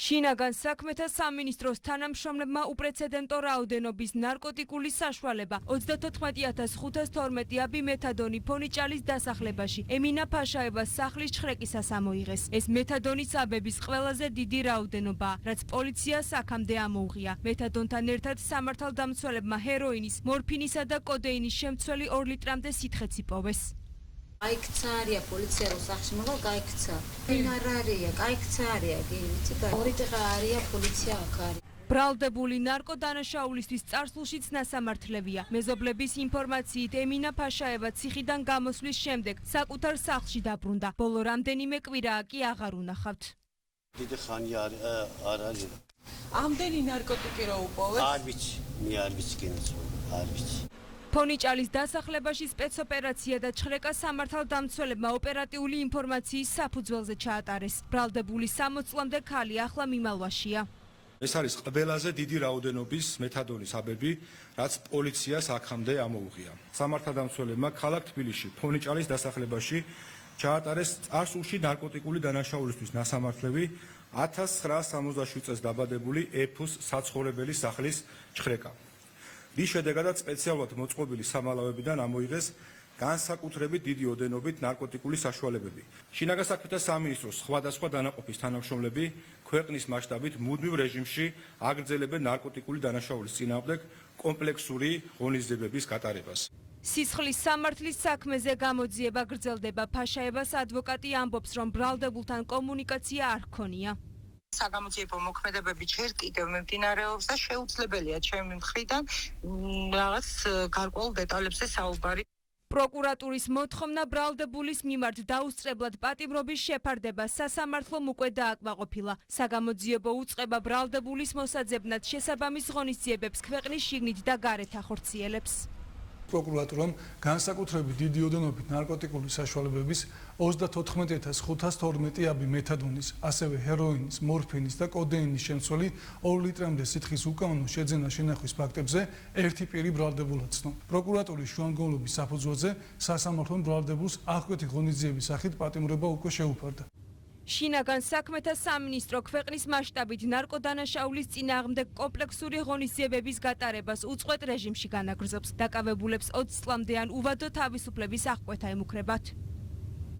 შინაგან საქმეთა სამინისტროს თანამშრომლებმა უპრეცედენტო რაოდენობის ნარკოტიკული საშუალება 34512 აბი მეთადონი ფონიჭალის დასახლებაში ემინა ფაშაევას სახლის ჩხრეკისას ამოიღეს. ეს მეთადონის აბების ყველაზე დიდი რაოდენობაა, რაც პოლიციას აქამდე ამოუღია. მეთადონთან ერთად სამართალდამცველებმა ჰეროინის, მორფინისა და კოდეინის შემცველი 2 ლიტრამდე სითხეც იპოვეს. Кайкца ария полиция русахში მოგა кайкца. ფინარარია, кайкца არია, გიცი? ორიტღა არია პოლიცია აქ არის. ბრალდებული ნარკოდანაშაულისთვის წარსულშიც ნასამართლებია. მეზობლების ინფორმაციით ემინა ფაშაევა ციხიდან გამოსვლის შემდეგ საკუთარ სახლში დაბრუნდა. ბოლო რამდენიმე კვირაა კი აღარ უნახავთ. დიდი ხანი არ არის. ამდენი ნარკოტიკი რა უპოვეს? არ ვიცი, მე არ ვიცი კინოს, არ ვიცი. ფონიჭალის დასახლებაში სპეცოპერაცია და ჩხრეკა სამართალდამცველებმა ოპერატიული ინფორმაციის საფუძველზე ჩაატარეს. ბრალდებული 60-ლამდე ქალი ახლა მიმალვაშია. ეს არის ყველაზე დიდი რაოდენობის მეთადონის აბები, რაც პოლიციას აქამდე ამოუღია. სამართალდამცველებმა ქალაქ თბილისში ფონიჭალის დასახლებაში ჩაატარეს წარსულში ნარკოტიკული დანაშაულისთვის ნასამართლები 1967 წელს დაბადებული ეფუს საცხოვრებელი სახლის ჩხრეკა. რის შედეგადაც სპეციალურად მოწყობილი სამალავებიდან ამოიღეს განსაკუთრებით დიდი ოდენობით ნარკოტიკული საშუალებები. შინაგან საქმეთა სამინისტროს სხვადასხვა დანაყოფის თანამშრომლები ქვეყნის მასშტაბით მუდმივ რეჟიმში აგრძელებენ ნარკოტიკული დანაშაულის წინააღმდეგ კომპლექსური ღონისძიებების გატარებას. სისხლის სამართლის საქმეზე გამოძიება გრძელდება. ფაშაევას ადვოკატი ამბობს, რომ ბრალდებულთან კომუნიკაცია არ ჰქონია. საგამოძიებო მოქმედებები ჯერ კიდევ მიმდინარეობს და შეუძლებელია ჩემი მხრიდან რაღაც გარკვეულ დეტალებზე საუბარი. პროკურატურის მოთხოვნა ბრალდებულის მიმართ დაუსწრებლად პატიმრობის შეფარდება სასამართლომ უკვე დააკმაყოფილა. საგამოძიებო უწყება ბრალდებულის მოსაძებნად შესაბამის ღონისძიებებს ქვეყნის შიგნით და გარეთ ახორციელებს. პროკურატურამ განსაკუთრებით დიდი ოდენობით ნარკოტიკული საშუალებების 34512 აბი მეთადონის, ასევე ჰეროინის, მორფინის და კოდეინის შემცველი 2 ლიტრამდე სითხის უკანონო შეძენა შენახვის ფაქტებზე ერთი პირი ბრალდებულად ცნო. პროკურატურის შუამდგომლობის საფუძველზე სასამართლომ ბრალდებულს აღკვეთი ღონისძიების სახით პატიმრობა უკვე შეუფარდა. შინაგან საქმეთა სამინისტრო ქვეყნის მასშტაბით ნარკოდანაშაულის წინააღმდეგ კომპლექსური ღონისძიებების გატარებას უწყვეტ რეჟიმში განაგრძობს. დაკავებულებს 20 წლამდე ან უვადო თავისუფლების აღკვეთა ემუქრებათ.